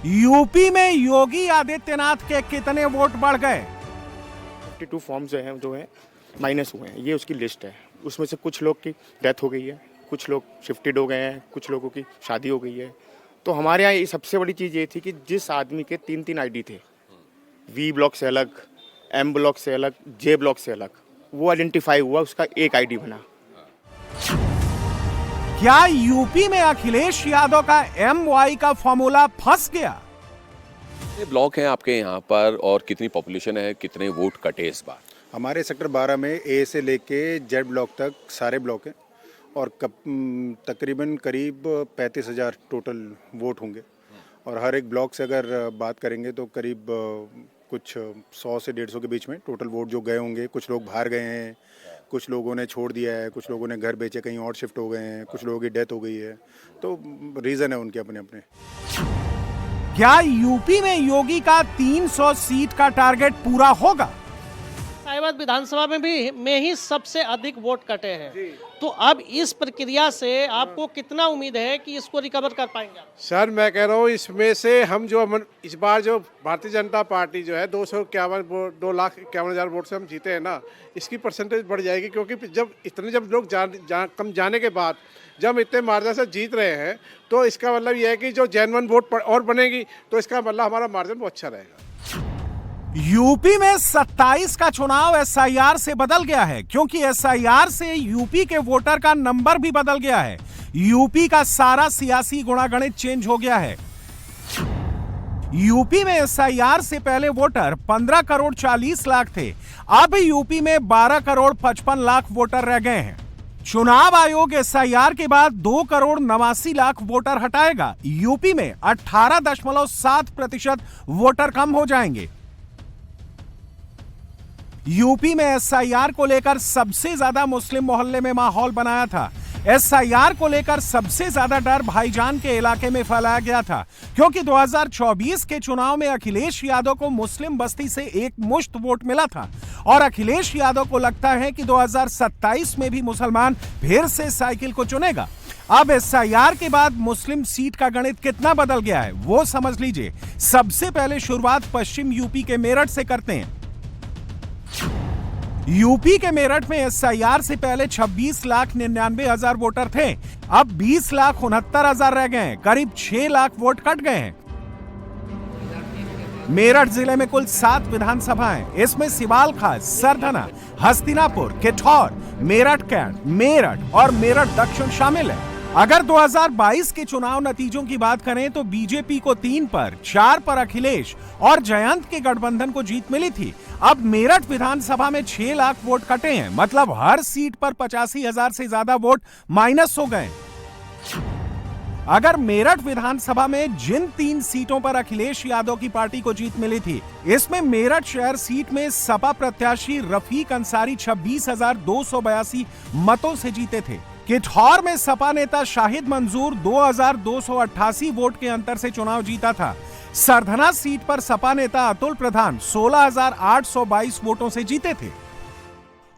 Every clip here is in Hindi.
यूपी में योगी आदित्यनाथ के कितने वोट बढ़ गए? 52 फॉर्म्स जो हैं माइनस हुए हैं, ये उसकी लिस्ट है। उसमें से कुछ लोग की डेथ हो गई है, कुछ लोग शिफ्टेड हो गए हैं, कुछ लोगों की शादी हो गई है। तो हमारे यहाँ ये सबसे बड़ी चीज़ ये थी कि जिस आदमी के 3-3 आईडी थे, वी ब्लॉक से अलग, एम ब्लॉक से अलग, जे ब्लॉक से अलग, वो आइडेंटिफाई हुआ, उसका एक आईडी बना। क्या यूपी में अखिलेश यादव का MY का फॉर्मूला फंस गया? कितने ब्लॉक हैं आपके यहाँ पर और कितनी पॉपुलेशन है, कितने वोट कटे इस बार? हमारे सेक्टर 12 में ए से लेके जेड ब्लॉक तक सारे ब्लॉक हैं और तकरीबन करीब 35,000 टोटल वोट होंगे। और हर एक ब्लॉक से अगर बात करेंगे तो करीब कुछ 100 से 150 के बीच में टोटल वोट जो गए होंगे। कुछ लोग बाहर गए हैं, कुछ लोगों ने छोड़ दिया है, कुछ लोगों ने घर बेचे कहीं और शिफ्ट हो गए हैं, कुछ लोगों की डेथ हो गई है। तो रीज़न है उनके अपने अपने। क्या यूपी में योगी का 300 सीट का टारगेट पूरा होगा? साहिबाद विधानसभा में ही सबसे अधिक वोट कटे हैं। तो अब इस प्रक्रिया से आपको कितना उम्मीद है कि इसको रिकवर कर पाएंगे? सर मैं कह रहा हूँ इसमें से हम इस बार जो भारतीय जनता पार्टी जो है 2,51,000 वोट से हम जीते हैं ना, इसकी परसेंटेज बढ़ जाएगी। क्योंकि जब लोग कम जाने के बाद जब इतने मार्जिन से जीत रहे हैं तो इसका मतलब यह है कि जो जेन्युइन वोट और बनेगी तो इसका मतलब हमारा मार्जिन बहुत अच्छा रहेगा। यूपी में 27 का चुनाव SIR से बदल गया है, क्योंकि SIR से यूपी के वोटर का नंबर भी बदल गया है। यूपी का सारा सियासी गुणागणित चेंज हो गया है। यूपी में SIR से पहले वोटर 15 करोड़ 40 लाख थे। अब यूपी में 12 करोड़ 55 लाख वोटर रह गए हैं। चुनाव आयोग SIR के बाद 2 करोड़ 89 लाख वोटर हटाएगा। यूपी में 18.7% वोटर कम हो जाएंगे। यूपी में SIR को लेकर सबसे ज्यादा मुस्लिम मोहल्ले में माहौल बनाया था। SIR को लेकर सबसे ज्यादा डर भाईजान के इलाके में फैलाया गया था, क्योंकि 2024 के चुनाव में अखिलेश यादव को मुस्लिम बस्ती से एक मुश्त वोट मिला था और अखिलेश यादव को लगता है कि 2027 में भी मुसलमान फिर से साइकिल को चुनेगा। अब SIR के बाद मुस्लिम सीट का गणित कितना बदल गया है वो समझ लीजिए। सबसे पहले शुरुआत पश्चिम यूपी के मेरठ से करते हैं। यूपी के मेरठ में SIR से पहले 26,99,000 वोटर थे। अब 20,69,000 रह गए हैं। करीब 6 लाख वोट कट गए हैं। मेरठ जिले में कुल 7 विधानसभाएं, इसमें सिवाल खास, सरधना, हस्तिनापुर, किठौर, मेरठ कैंट, मेरठ और मेरठ दक्षिण शामिल है। अगर 2022 के चुनाव नतीजों की बात करें तो बीजेपी को 3 पर, 4 पर अखिलेश और जयंत के गठबंधन को जीत मिली थी। अब मेरठ विधानसभा में 6 लाख वोट कटे हैं, मतलब हर सीट पर 85,000 से ज्यादा वोट माइनस हो गए। अगर मेरठ विधानसभा में जिन 3 सीटों पर अखिलेश यादव की पार्टी को जीत मिली थी, इसमें मेरठ शहर सीट में सपा प्रत्याशी रफीक अंसारी 26,282 मतों से जीते थे। किठौर में सपा नेता शाहिद मंजूर 2,288 वोट के अंतर से चुनाव जीता था। सरधना सीट पर सपा नेता अतुल प्रधान 16,822 वोटों से जीते थे।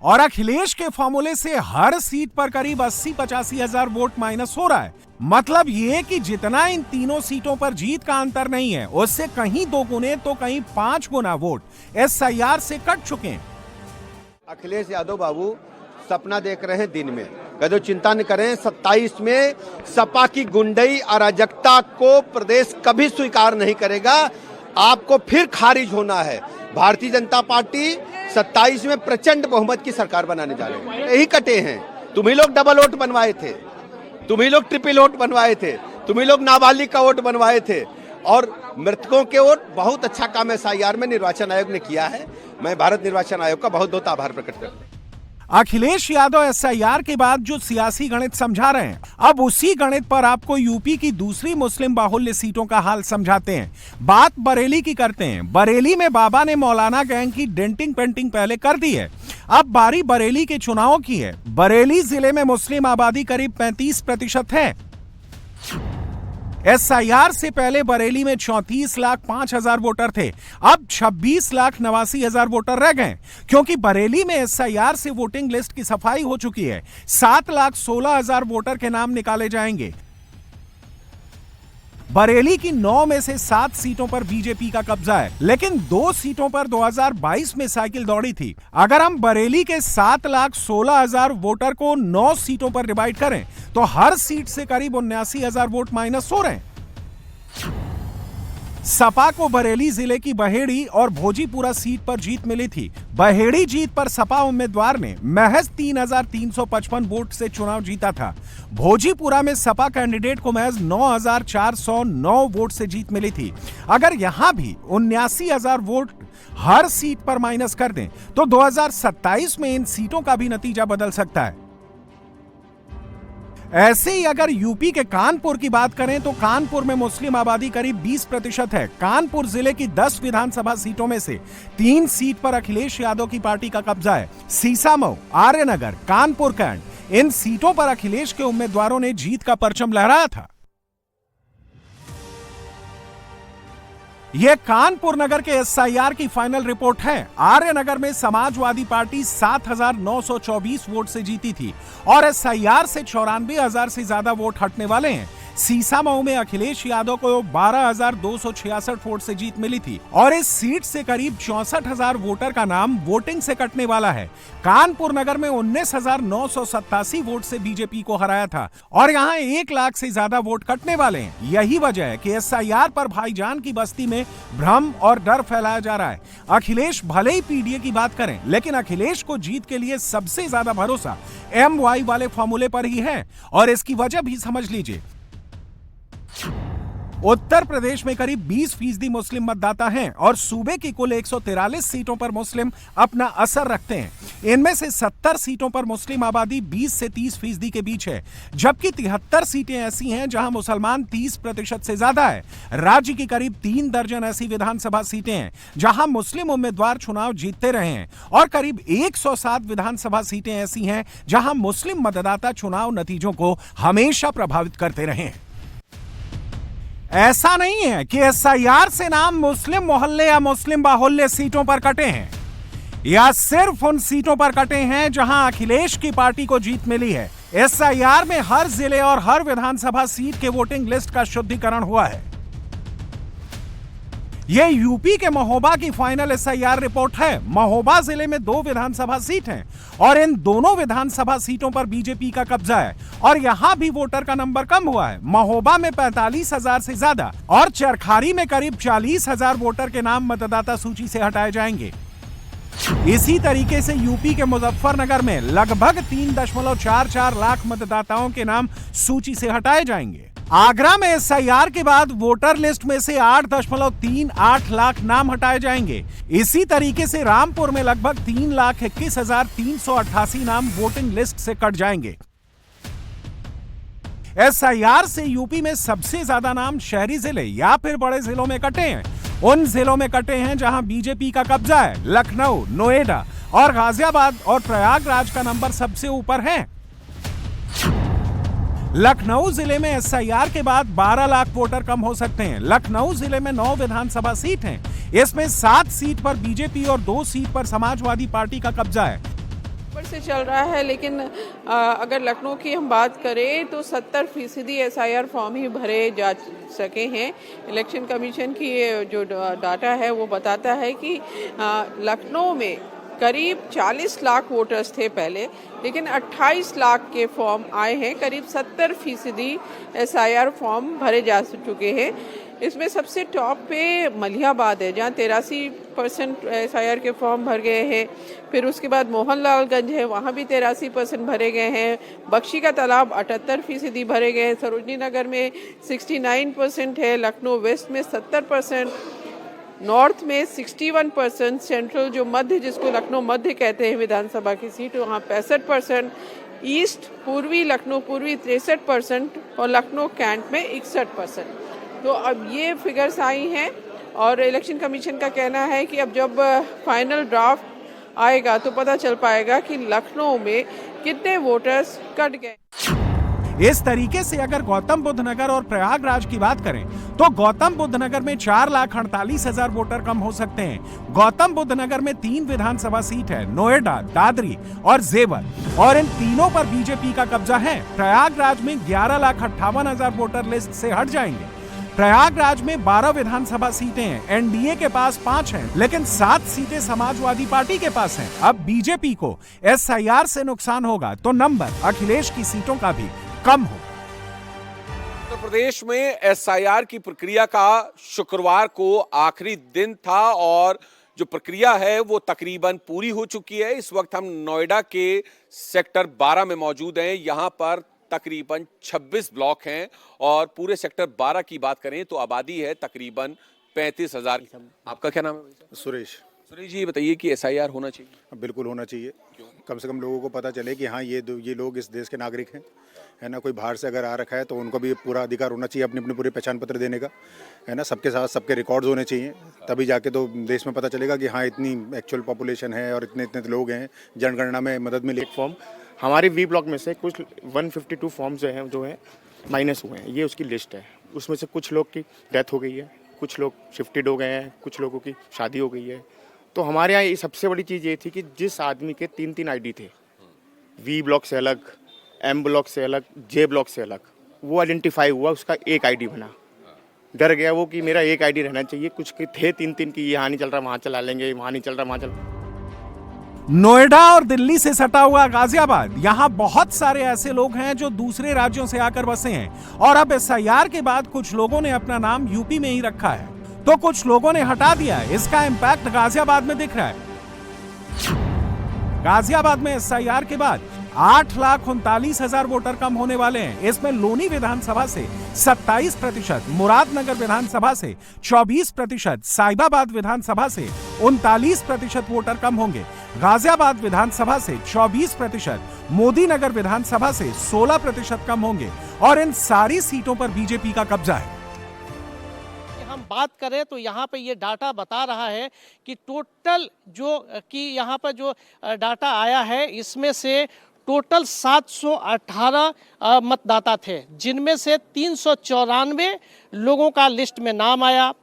और अखिलेश के फॉर्मूले से हर सीट पर करीब 80-85 हजार वोट माइनस हो रहा है। मतलब ये कि जितना इन तीनों सीटों पर जीत का अंतर नहीं है, उससे कहीं 2 गुने तो कहीं 5 गुना वोट SIR से कट चुके हैं। अखिलेश यादव बाबू सपना देख रहे हैं दिन में, कदो चिंता न करें। 27 में सपा की गुंडई अराजकता को प्रदेश कभी स्वीकार नहीं करेगा। आपको फिर खारिज होना है। भारतीय जनता पार्टी 27 में प्रचंड बहुमत की सरकार बनाने जा रही है। यही कटे हैं। तुम्ही लोग डबल वोट बनवाए थे, तुम्ही लोग ट्रिपल वोट बनवाए थे, तुम्ही लोग नाबालिग का वोट बनवाए थे और मृतकों के वोट। बहुत अच्छा काम SIR में निर्वाचन आयोग ने किया है। मैं भारत निर्वाचन आयोग का बहुत बहुत आभार प्रकट करता हूं। अखिलेश यादव SIR के बाद जो सियासी गणित समझा रहे हैं, अब उसी गणित पर आपको यूपी की दूसरी मुस्लिम बाहुल्य सीटों का हाल समझाते हैं। बात बरेली की करते हैं। बरेली में बाबा ने मौलाना गैंग की डेंटिंग पेंटिंग पहले कर दी है। अब बारी बरेली के चुनाव की है। बरेली जिले में मुस्लिम आबादी करीब 35% है। SIR से पहले बरेली में 34,05,000 वोटर थे। अब 26,89,000 वोटर रह गए, क्योंकि बरेली में SIR से वोटिंग लिस्ट की सफाई हो चुकी है। 7,16,000 वोटर के नाम निकाले जाएंगे। बरेली की 9 में से 7 सीटों पर बीजेपी का कब्जा है, लेकिन 2 सीटों पर 2022 में साइकिल दौड़ी थी। अगर हम बरेली के 7,16,000 वोटर को 9 सीटों पर डिवाइड करें तो हर सीट से करीब 79,000 वोट माइनस हो रहे हैं। सपा को बरेली जिले की बहेड़ी और भोजीपुरा सीट पर जीत मिली थी। बहेड़ी जीत पर सपा उम्मीदवार ने महज 3,355 वोट से चुनाव जीता था। भोजीपुरा में सपा कैंडिडेट को महज 9,409 वोट से जीत मिली थी। अगर यहां भी 79,000 वोट हर सीट पर माइनस कर दें तो 2027 में इन सीटों का भी नतीजा बदल सकता है। ऐसे ही अगर यूपी के कानपुर की बात करें तो कानपुर में मुस्लिम आबादी करीब 20% है। कानपुर जिले की 10 विधानसभा सीटों में से 3 सीट पर अखिलेश यादव की पार्टी का कब्जा है। सीसामऊ, आर्यनगर, कानपुर कैंट, इन सीटों पर अखिलेश के उम्मीदवारों ने जीत का परचम लहराया था। यह कानपुर नगर के एसआईआर की फाइनल रिपोर्ट है। आर्यनगर में समाजवादी पार्टी 7,924 वोट से जीती थी और एसआईआर से 94,000 से ज्यादा वोट हटने वाले हैं। सीसामऊ में अखिलेश यादव को 12,266 वोट से जीत मिली थी और इस सीट से करीब 64,000 वोटर का नाम वोटिंग से कटने वाला है। कानपुर नगर में 19,987 वोट से बीजेपी को हराया था और यहां 1 लाख से ज्यादा वोट कटने वाले हैं। यही वजह है कि एसआईआर पर भाईजान की बस्ती में भ्रम और डर फैलाया जा रहा है। अखिलेश भले ही पीडीए की बात करें, लेकिन अखिलेश को जीत के लिए सबसे ज्यादा भरोसा MY वाले फॉर्मूले पर ही है और इसकी वजह भी समझ लीजिए। उत्तर प्रदेश में करीब 20% मुस्लिम मतदाता हैं और सूबे की कुल 143 सीटों पर मुस्लिम अपना असर रखते हैं। इनमें से 70 सीटों पर मुस्लिम आबादी 20 से 30% के बीच है, जबकि 73 सीटें ऐसी हैं जहां मुसलमान 30% से ज्यादा है। राज्य की करीब 3 दर्जन ऐसी विधानसभा सीटें हैं जहां मुस्लिम उम्मीदवार चुनाव जीतते रहे हैं और करीब 107 विधानसभा सीटें ऐसी हैं जहां मुस्लिम मतदाता चुनाव नतीजों को हमेशा प्रभावित करते रहे हैं। ऐसा नहीं है कि एसआईआर से नाम मुस्लिम मोहल्ले या मुस्लिम बाहुल्य सीटों पर कटे हैं या सिर्फ उन सीटों पर कटे हैं जहां अखिलेश की पार्टी को जीत मिली है। एसआईआर में हर जिले और हर विधानसभा सीट के वोटिंग लिस्ट का शुद्धिकरण हुआ है। यह यूपी के महोबा की फाइनल एसआईआर रिपोर्ट है। महोबा जिले में 2 विधानसभा सीट हैं और इन दोनों विधानसभा सीटों पर बीजेपी का कब्जा है और यहां भी वोटर का नंबर कम हुआ है। महोबा में 45,000 से ज्यादा और चरखारी में करीब 40,000 वोटर के नाम मतदाता सूची से हटाए जाएंगे। इसी तरीके से यूपी के मुजफ्फरनगर में लगभग 3.44 लाख मतदाताओं के नाम सूची से हटाए जाएंगे। आगरा में एसआईआर के बाद वोटर लिस्ट में से 8.38 लाख नाम हटाए जाएंगे। इसी तरीके से रामपुर में लगभग 3,21,388 नाम वोटिंग लिस्ट से कट जाएंगे। एसआईआर से यूपी में सबसे ज्यादा नाम शहरी जिले या फिर बड़े जिलों में कटे हैं। उन जिलों में कटे हैं जहां बीजेपी का कब्जा है। लखनऊ, नोएडा और गाजियाबाद और प्रयागराज का नंबर सबसे ऊपर है। लखनऊ जिले में एसआईआर के बाद 12 लाख वोटर कम हो सकते हैं। लखनऊ जिले में 9 विधानसभा सीट हैं। इसमें 7 सीट पर बीजेपी और 2 सीट पर समाजवादी पार्टी का कब्जा है। से चल रहा है, लेकिन अगर लखनऊ की हम बात करें तो 70% एसआईआर फॉर्म ही भरे जा सके हैं। इलेक्शन कमीशन की जो डाटा है वो बताता है कि लखनऊ में करीब 40 लाख वोटर्स थे पहले, लेकिन 28 लाख के फॉर्म आए हैं। करीब 70% एसआईआर फॉर्म भरे जा चुके हैं। इसमें सबसे टॉप पे मलिहाबाद है जहाँ 83% एसआईआर के फॉर्म भर गए हैं। फिर उसके बाद मोहनलालगंज है, वहाँ भी 83% भरे गए हैं। बख्शी का तालाब 78% भरे गए हैं। सरोजनी नगर में 69% है। लखनऊ वेस्ट में 70%, नॉर्थ में 61%, सेंट्रल जो मध्य जिसको लखनऊ मध्य कहते हैं विधानसभा की सीट वहाँ 65%, ईस्ट पूर्वी लखनऊ पूर्वी 63% और लखनऊ कैंट में 61%। तो अब ये फिगर्स आई हैं और इलेक्शन कमीशन का कहना है कि अब जब फाइनल ड्राफ्ट आएगा तो पता चल पाएगा कि लखनऊ में कितने वोटर्स कट गए। इस तरीके से अगर गौतम बुद्ध नगर और प्रयागराज की बात करें तो गौतम बुद्ध नगर में 4,48,000 वोटर कम हो सकते हैं। गौतम बुद्ध नगर में 3 विधानसभा सीट है, नोएडा, दादरी और जेवर, और इन तीनों पर बीजेपी का कब्जा है। प्रयागराज में 11,58,000 वोटर लिस्ट से हट जाएंगे। प्रयागराज में 12 विधानसभा सीटें हैं, एनडीए के पास 5 हैं, लेकिन 7 सीटें समाजवादी पार्टी के पास हैं। अब बीजेपी को एसआईआर से नुकसान होगा तो नंबर अखिलेश की सीटों का भी कम होगा। उत्तर प्रदेश में एसआईआर की प्रक्रिया का शुक्रवार को आखिरी दिन था और जो प्रक्रिया है वो तकरीबन पूरी हो चुकी है। इस वक्त हम नोएडा के सेक्टर 12 में मौजूद हैं। यहाँ पर तकरीबन 26 ब्लॉक हैं और पूरे सेक्टर 12 की बात करें तो आबादी है तकरीबन 35,000। आपका क्या नाम है? सुरेश। सुरेश जी, बताइए कि एसआईआर होना चाहिए? बिल्कुल होना चाहिए। कम से कम लोगों को पता चले कि हाँ ये लोग इस देश के नागरिक हैं, है ना। कोई बाहर से अगर आ रखा है तो उनको भी पूरा अधिकार होना चाहिए अपने अपने पूरे पहचान पत्र देने का, है ना। सबके साथ सबके रिकॉर्ड्स होने चाहिए, तभी जाके तो देश में पता चलेगा कि हाँ इतनी एक्चुअल पॉपुलेशन है और इतने इतने लोग हैं, जनगणना में मदद मिली। फॉर्म हमारे वी ब्लॉक में से कुछ 152 फॉर्म्स जो हैं माइनस हुए हैं, ये उसकी लिस्ट है। उसमें से कुछ लोग की डेथ हो गई है, कुछ लोग शिफ्टेड हो गए हैं, कुछ लोगों की शादी हो गई है। तो हमारे यहाँ ये सबसे बड़ी चीज़ ये थी कि जिस आदमी के 3-3 आईडी थे, वी ब्लॉक से अलग, एम ब्लॉक से अलग, जे ब्लॉक से अलग, वो आइडेंटिफाई हुआ, उसका एक आईडी बना। डर गया वो कि मेरा एक आईडी रहना चाहिए। कुछ के थे 3-3 की, यहाँ नहीं चल रहा वहाँ चला लेंगे, वहाँ नहीं चल रहा वहाँ चल। नोएडा और दिल्ली से सटा हुआ गाजियाबाद, यहाँ बहुत सारे ऐसे लोग हैं जो दूसरे राज्यों से आकर बसे हैं और अब एसआईआर के बाद कुछ लोगों ने अपना नाम यूपी में ही रखा है तो कुछ लोगों ने हटा दिया है। इसका इम्पैक्ट गाजियाबाद में दिख रहा है। गाजियाबाद में एसआईआर के बाद 8,39,000 वोटर कम होने वाले हैं। इसमें लोनी विधानसभा से 27%, मुरादनगर विधानसभा से 24%, साहिबाबाद विधानसभा से 39% वोटर कम होंगे। गाजियाबाद विधानसभा से 24%, मोदीनगर विधानसभा से 16% कम होंगे और इन सारी सीटों पर बीजेपी का कब्जा है। हम बात करें तो यहाँ पे ये डाटा बता रहा है कि टोटल यहाँ पर जो डाटा आया है इसमें से टोटल 718 मतदाता थे, जिनमें से 394 लोगों का लिस्ट में नाम आया।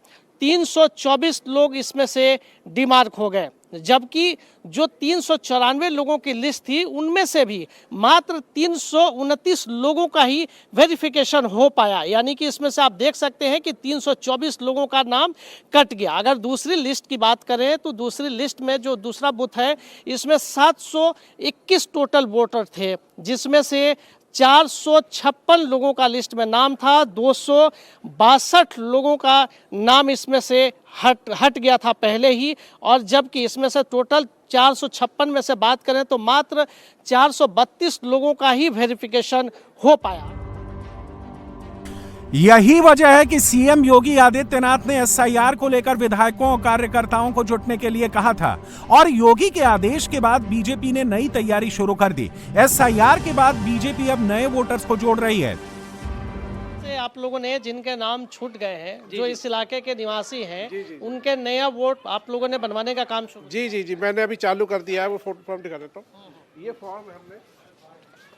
324 लोग इसमें से डिमार्क हो गए, जबकि जो 394 लोगों की लिस्ट थी उनमें से भी मात्र 329 लोगों का ही वेरिफिकेशन हो पाया। यानी कि इसमें से आप देख सकते हैं कि 324 लोगों का नाम कट गया। अगर दूसरी लिस्ट की बात करें तो दूसरी लिस्ट में जो दूसरा बूथ है इसमें 721 टोटल वोटर थे, जिसमें से 456 लोगों का लिस्ट में नाम था, 262 लोगों का नाम इसमें से हट गया था पहले ही, और जबकि इसमें से टोटल 456 में से बात करें तो मात्र 432 लोगों का ही वेरिफिकेशन हो पाया। यही वजह है कि सीएम योगी आदित्यनाथ ने एसआईआर को लेकर विधायकों और कार्यकर्ताओं को जुटने के लिए कहा था और योगी के आदेश के बाद बीजेपी ने नई तैयारी शुरू कर दी। एसआईआर के बाद बीजेपी अब नए वोटर्स को जोड़ रही है। आप लोगों ने जिनके नाम छूट गए हैं, जो इस इलाके के निवासी हैं, उनके नया वोट आप लोगों ने बनवाने का काम शुरू? जी, मैंने अभी चालू कर दिया है। वो फॉर्म दिखा देता हूँ। ये फॉर्म हमने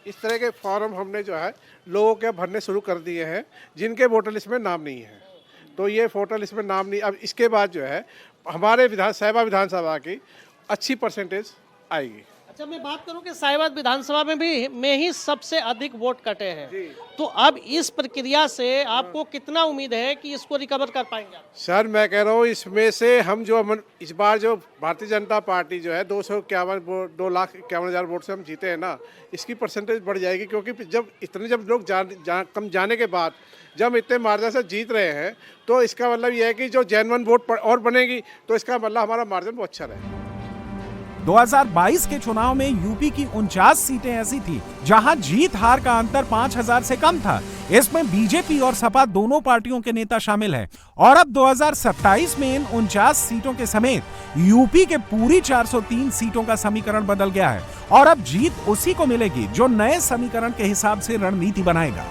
इस तरह के फॉर्म हमने जो है लोगों के भरने शुरू कर दिए हैं जिनके वोटर लिस्ट में नाम नहीं है। तो ये वोटर लिस्ट में नाम नहीं, अब इसके बाद जो है हमारे विधानसभा की अच्छी परसेंटेज आएगी। अच्छा, मैं बात करूं कि साहिबाबाद विधानसभा में ही सबसे अधिक वोट कटे हैं, तो अब इस प्रक्रिया से आपको कितना उम्मीद है कि इसको रिकवर कर पाएंगे? सर, मैं कह रहा हूँ इसमें से हम इस बार जो भारतीय जनता पार्टी जो है 2,51,000 वोट से हम जीते हैं ना, इसकी परसेंटेज बढ़ जाएगी। क्योंकि जब लोग कम जाने के बाद जब इतने मार्जिन से जीत रहे हैं तो इसका मतलब यह है कि जो जेन्युइन वोट और बनेगी तो इसका मतलब हमारा मार्जिन बहुत अच्छा रहेगा। 2022 के चुनाव में यूपी की 49 सीटें ऐसी थी जहां जीत हार का अंतर 5,000 से कम था। इसमें बीजेपी और सपा दोनों पार्टियों के नेता शामिल हैं और अब 2027 में इन 49 सीटों के समेत यूपी के पूरी 403 सीटों का समीकरण बदल गया है और अब जीत उसी को मिलेगी जो नए समीकरण के हिसाब से रणनीति बनाएगा।